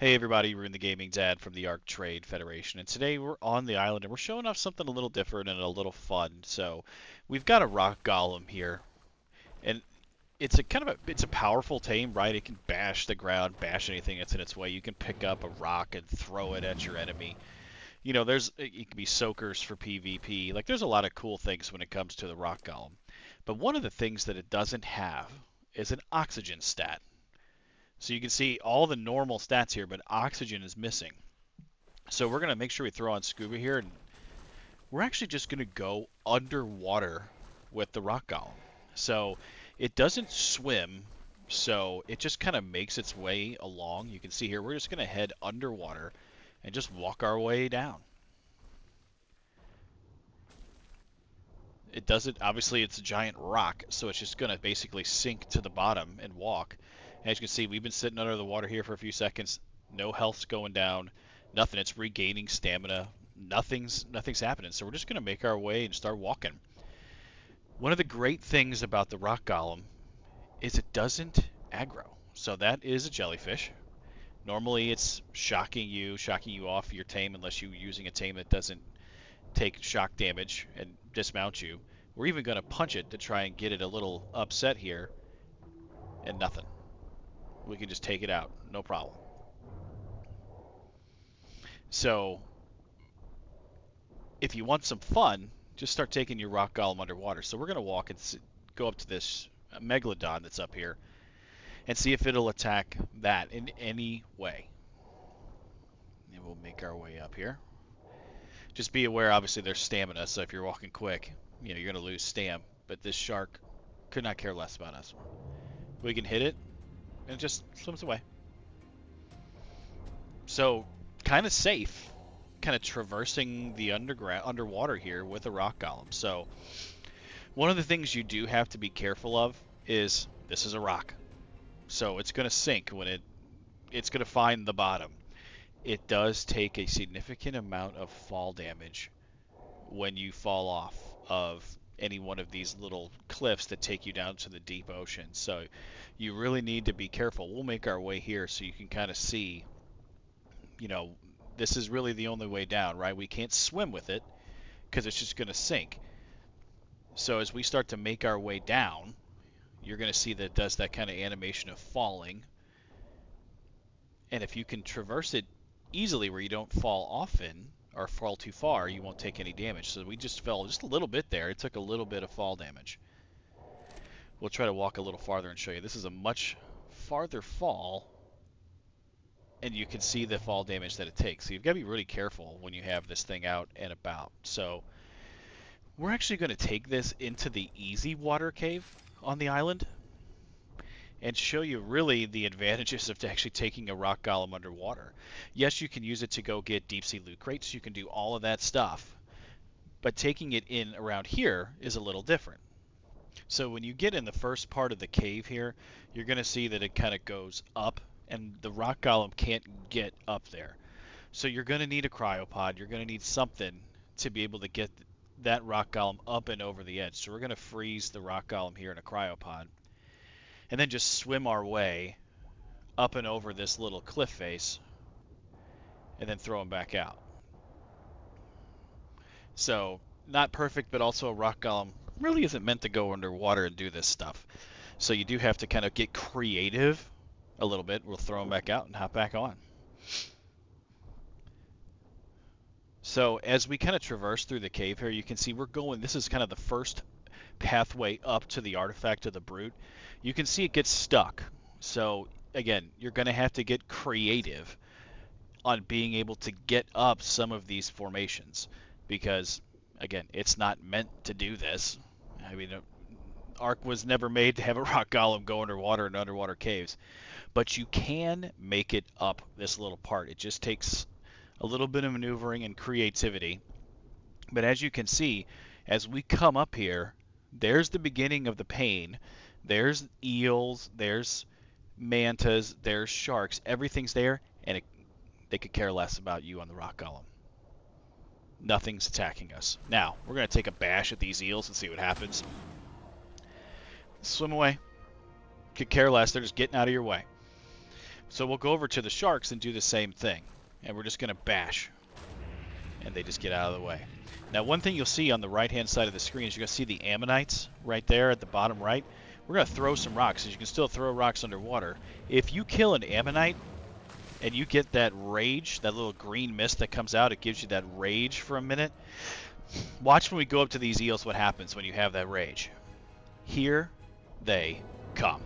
Hey everybody, we're in the Gaming Dad from the Arc Trade Federation, and today we're on the island and we're showing off something a little different and a little fun. So, we've got a Rock Golem here, and it's a it's a powerful tame, right? It can bash the ground, bash anything that's in its way. You can pick up a rock and throw it at your enemy. You know, it can be soakers for PvP. Like there's a lot of cool things when it comes to the Rock Golem. But one of the things that it doesn't have is an oxygen stat. So you can see all the normal stats here, but oxygen is missing. So we're going to make sure we throw on scuba here, and we're actually just going to go underwater with the rock golem. So it doesn't swim, so it just kind of makes its way along. You can see here we're just going to head underwater and just walk our way down. It doesn't, obviously it's a giant rock, so it's just going to basically sink to the bottom and walk. And as you can see, we've been sitting under the water here for a few seconds. No health's going down, nothing. It's regaining stamina. Nothing's happening. So we're just going to make our way and start walking. One of the great things about the rock golem is it doesn't aggro. So that is a jellyfish. Normally it's shocking you off your tame unless you're using a tame that doesn't take shock damage and dismount you. We're even going to punch it to try and get it a little upset here, and nothing. We can just take it out, no problem. So, if you want some fun, just start taking your rock golem underwater. So we're going to walk and go up to this megalodon that's up here and see if it'll attack that in any way. And we'll make our way up here. Just be aware, obviously, there's stamina, so if you're walking quick, you're going to lose stam. But this shark could not care less about us. We can hit it, and it just swims away. So, kind of safe, kind of traversing the underwater here with a rock golem. So, one of the things you do have to be careful of is this is a rock. So, it's going to sink when it's going to find the bottom. It does take a significant amount of fall damage when you fall off of any one of these little cliffs that take you down to the deep ocean. So you really need to be careful. We'll make our way here so you can kind of see, this is really the only way down, right? We can't swim with it because it's just going to sink. So as we start to make our way down, you're going to see that it does that kind of animation of falling. And if you can traverse it easily where you don't fall often or fall too far, you won't take any damage. So we just fell just a little bit there. It took a little bit of fall damage. We'll try to walk a little farther and show you. This is a much farther fall, and you can see the fall damage that it takes. So you've got to be really careful when you have this thing out and about. So we're actually going to take this into the easy water cave on the island and show you really the advantages of actually taking a rock golem underwater. Yes, you can use it to go get deep sea loot crates. You can do all of that stuff. But taking it in around here is a little different. So when you get in the first part of the cave here, you're going to see that it kind of goes up, and the rock golem can't get up there. So you're going to need a cryopod. You're going to need something to be able to get that rock golem up and over the edge. So we're going to freeze the rock golem here in a cryopod, and then just swim our way up and over this little cliff face, and then throw him back out. So, not perfect, but also a rock golem really isn't meant to go underwater and do this stuff. So you do have to kind of get creative a little bit. We'll throw him back out and hop back on. So as we kind of traverse through the cave here, you can see we're going, this is kind of the first pathway up to the artifact of the brute. You can see it gets stuck. So again, you're going to have to get creative on being able to get up some of these formations, because again, it's not meant to do this. I mean, Ark was never made to have a rock golem go underwater in underwater caves, but you can make it up this little part. It just takes a little bit of maneuvering and creativity. But as you can see, as we come up here, there's the beginning of the pain. There's eels, there's mantas, there's sharks. Everything's there, and they could care less about you on the rock golem. Nothing's attacking us. Now, we're going to take a bash at these eels and see what happens. Swim away. Could care less. They're just getting out of your way. So we'll go over to the sharks and do the same thing. And we're just going to bash. And they just get out of the way. Now, one thing you'll see on the right-hand side of the screen is you're going to see the ammonites right there at the bottom right. We're going to throw some rocks, because you can still throw rocks underwater. If you kill an ammonite and you get that rage, that little green mist that comes out, it gives you that rage for a minute. Watch when we go up to these eels what happens when you have that rage. Here they come.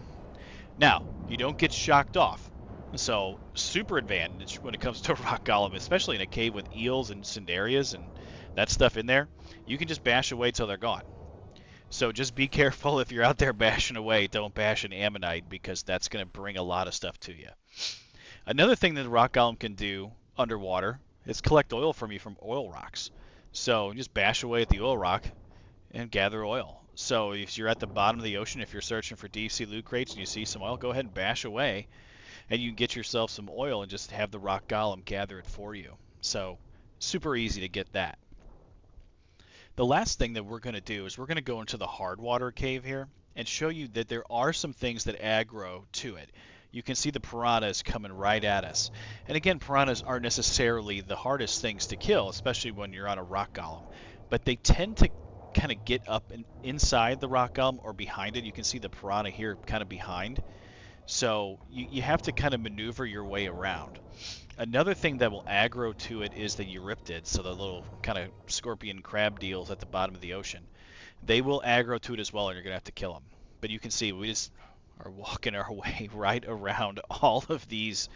Now, you don't get shocked off. So, super advantage when it comes to Rock Golem, especially in a cave with eels and cindarias and that stuff in there. You can just bash away till they're gone. So just be careful if you're out there bashing away. Don't bash an ammonite, because that's going to bring a lot of stuff to you. Another thing that the Rock Golem can do underwater is collect oil from you from oil rocks. So just bash away at the oil rock and gather oil. So if you're at the bottom of the ocean, if you're searching for deep sea loot crates and you see some oil, go ahead and bash away, and you can get yourself some oil and just have the Rock Golem gather it for you. So super easy to get that. The last thing that we're going to do is we're going to go into the hard water cave here and show you that there are some things that aggro to it. You can see the piranhas coming right at us. And again, piranhas aren't necessarily the hardest things to kill, especially when you're on a Rock Golem. But they tend to kind of get up and inside the Rock Golem or behind it. You can see the piranha here kind of behind. So you have to kind of maneuver your way around. Another thing that will aggro to it is the euryptids, so the little kind of scorpion crab deals at the bottom of the ocean. They will aggro to it as well, and you're going to have to kill them. But you can see we just are walking our way right around all of these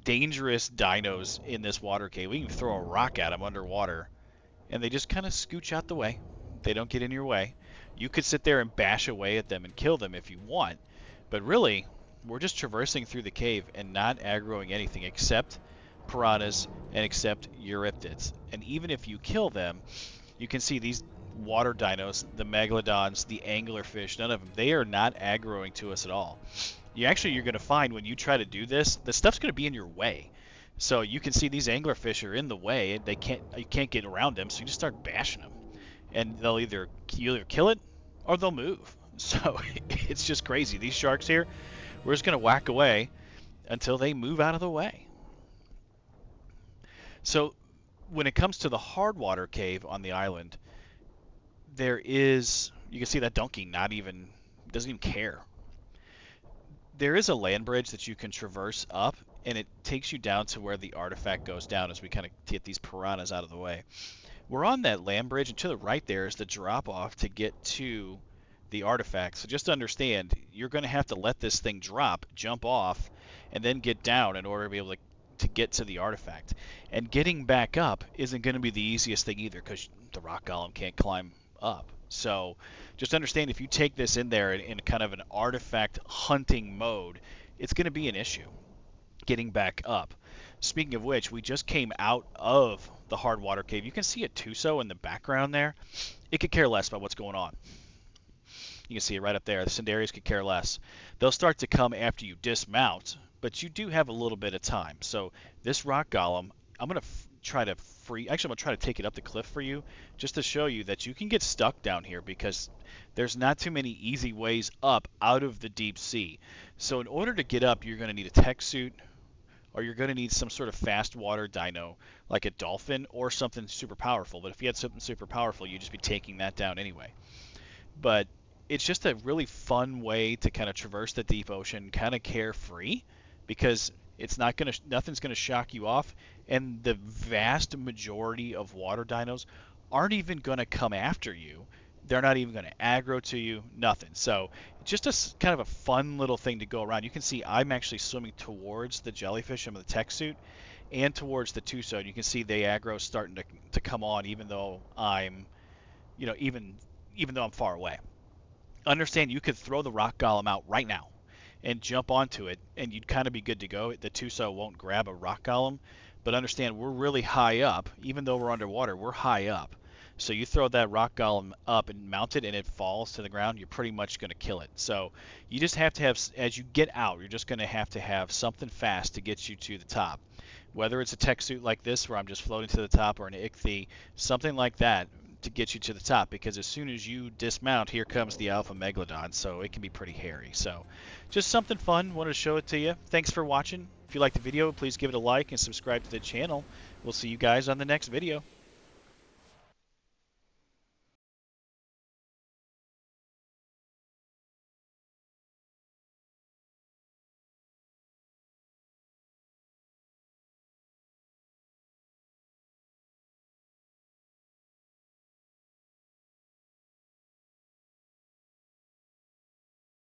dangerous dinos in this water cave. We can throw a rock at them underwater, and they just kind of scooch out the way. They don't get in your way. You could sit there and bash away at them and kill them if you want, but really, we're just traversing through the cave and not aggroing anything except piranhas and except euryptids. And even if you kill them, you can see these water dinos, the megalodons, the anglerfish, none of them, they are not aggroing to us at all. You're going to find when you try to do this, the stuff's going to be in your way. So you can see these anglerfish are in the way, and you can't get around them, so you just start bashing them. And they'll either kill it or they'll move. So it's just crazy. These sharks here, we're just going to whack away until they move out of the way. So when it comes to the hard water cave on the island, you can see that donkey doesn't even care. There is a land bridge that you can traverse up, and it takes you down to where the artifact goes down as we kind of get these piranhas out of the way. We're on that land bridge, and to the right there is the drop-off to get to the artifact. So just understand, you're going to have to let this thing drop, jump off, and then get down in order to be able to get to the artifact. And getting back up isn't going to be the easiest thing either, because the Rock Golem can't climb up. So just understand, if you take this in there in kind of an artifact hunting mode, it's going to be an issue getting back up. Speaking of which, we just came out of the hard water cave. You can see a Tuso in the background there. It could care less about what's going on. You can see it right up there. The cindarias could care less. They'll start to come after you dismount, but you do have a little bit of time. So this Rock Golem, I'm going to try to take it up the cliff for you, just to show you that you can get stuck down here, because there's not too many easy ways up out of the deep sea. So in order to get up, you're going to need a tech suit, or you're going to need some sort of fast water dino, like a dolphin, or something super powerful. But if you had something super powerful, you'd just be taking that down anyway. But it's just a really fun way to kind of traverse the deep ocean, kind of carefree, because nothing's going to shock you off, and the vast majority of water dinos aren't even going to come after you. They're not even going to aggro to you, nothing. So just a kind of a fun little thing to go around. You can see I'm actually swimming towards the jellyfish in the tech suit and towards the Tuso. You can see the aggro starting to come on, even though I'm, even though I'm far away. Understand, you could throw the Rock Golem out right now and jump onto it, and you'd kind of be good to go. The Tuso won't grab a Rock Golem, but understand, we're really high up. Even though we're underwater, we're high up. So you throw that Rock Golem up and mount it, and it falls to the ground, you're pretty much going to kill it. So you just have to have, as you get out, you're just going to have something fast to get you to the top. Whether it's a tech suit like this, where I'm just floating to the top, or an ichthy, something like that, to get you to the top, because as soon as you dismount, here comes the alpha megalodon, so it can be pretty hairy. So just something fun, wanted to show it to you. Thanks for watching. If you liked the video, please give it a like and subscribe to the channel. We'll see you guys on the next video.